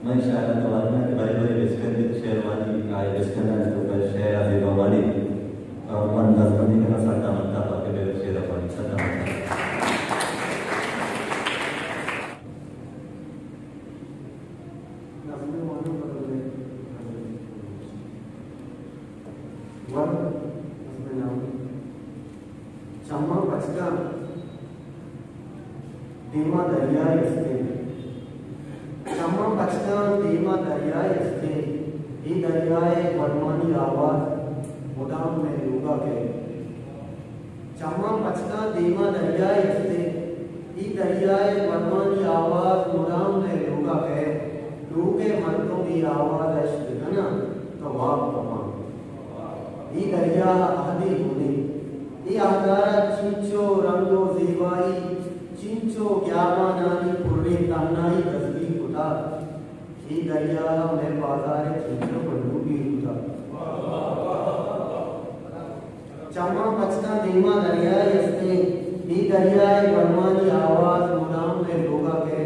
मैं शायद तवाना के बारे में डिस्कस शेरवानी आए डिस्कस तो पर शेर अजीबावानी मन दस बंदी का साटा मत्ता पाके मेरे शेर पानी साटा चम्मा बचका धीमा दरियाए असते चम्मा बचका धीमा दरियाए असते ये दरियाए वर्मानी आवाज मुदाम में लूगा के चम्मा बचका धीमा दरियाए असते ये दरियाए वर्मानी आवाज मुदाम में लूगा के लूगे मर्दों की आवाज अश्विना तो वाप कमा ये दरिया आदि होने ये आधारा चिंचो रंगो जीवाई चिंचो ज्ञावानानी पुर्रे तन्नाई दस्ती खुदा ये दरिया में बाजार चिंचो बंदूकी खुदा चम्मा बचता धीमा दरिया यस्ते ये दरिया वर्मानी आवाज मुनाम में लोगा के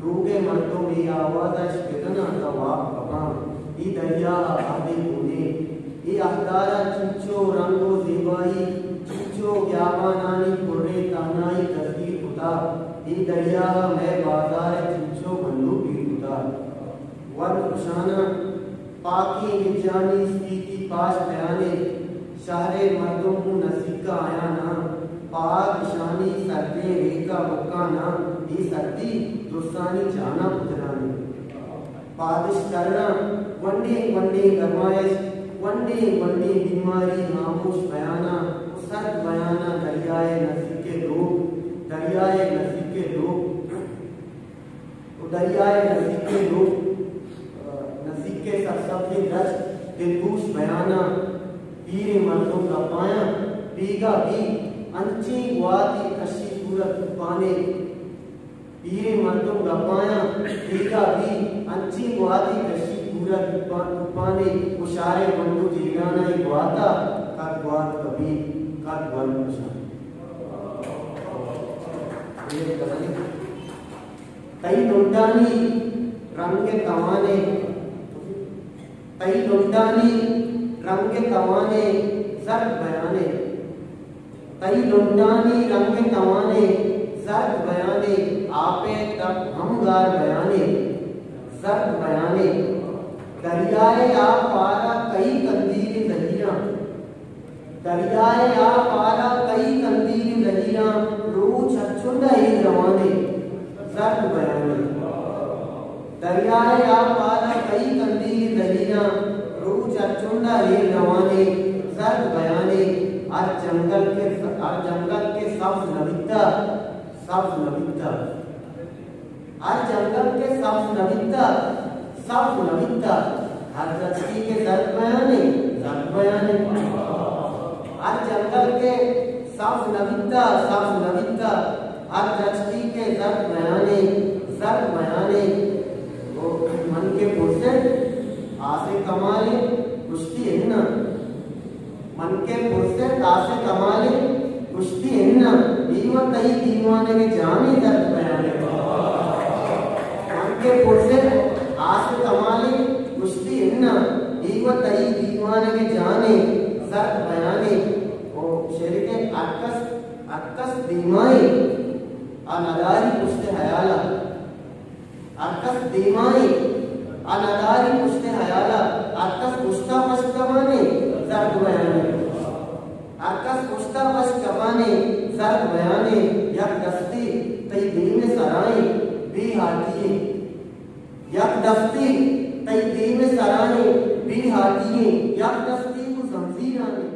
लोगे मर्दों की आवाज शिकना तवाब कमाम ये दरिया आदि होने ये आधारा चिंचो रंगो जीवाई चिंचो ज्ञावानानी पुर्रे तन्नाई दस्ती खुदा ये दरिया में बाजार चिंचो बंदूकी खुदा वर खुशाना पाकी निजानी स्थिति पाश बयाने शहरे मर्दों को नसीका आया ना पाक शानी सर्दे रेका मुक्का ना ये सर्दी दुस्तानी जाना पुतरानी बारिश करना वंडे वंडे गरमाइश वंडे वंडे बीमारी नामोश बयाना सर्द बयाना दरियाए नसीब के लोग दरियाए नसीब के लोग दरियाए नसीब के लोग नसीब के सरसब्ज़ रच दिलगोश बयाना पीरे मर्दों का पाया पीगा भी अंची वादी कशी सूरत पाने पीरे मर्दों का पाया पीगा भी अंची वादी कशी सूरत पाने उशारे बंदू जीगाना ही वाता कद वाद कभी कद वन उशारे तई लुंडानी रंगे तवाने तई लुंडानी रंगे तवाने सर्द बयाने तई लुंडानी रंगे तवाने सर्द बयाने आपे तब हमगार बयाने सर्द बयाने दरियाए आप पारा कई कंदीर दरिया दरियाए आप पारा कई कंदीर दरिया रोज छुंदा ही रवाने सर्द बयाने दरियाए आप पारा कई कंदीर दरिया रोज चुंदा ही रवाने सर्द बयाने हर जंगल के सब्ज नविता हर जंगल के सब्ज नविता हर रचती के सर्द बयाने हर जंगल के सब्ज नविता हर रचती के सर्द बयाने वो मन के पुरसे आसे कमाले कुश्ती है ना मन के पुरसे आसे कमाले कुश्ती है ना दीवान तई दीवाने के जाने दर्द बयाने मन के पुरसे आसे कमाले कुश्ती है ना दीवान तई दीवाने के जाने दर्द बयाने वो शरीर के अक्कस दीमाई अनादारी पुश्ते हयाला अक्कस दीमाई अनादारी पुश्ते हयाला अक्कस पुश्ता पश्कमाने सर्द बयाने अक्कस पुश्ता पश्कमाने सर्द बयाने यक दस्ती तई दीन सराई भी हाथिये यक दस्ती तई दीन सराई भी हाथिये यक दस्ती को जंजीराने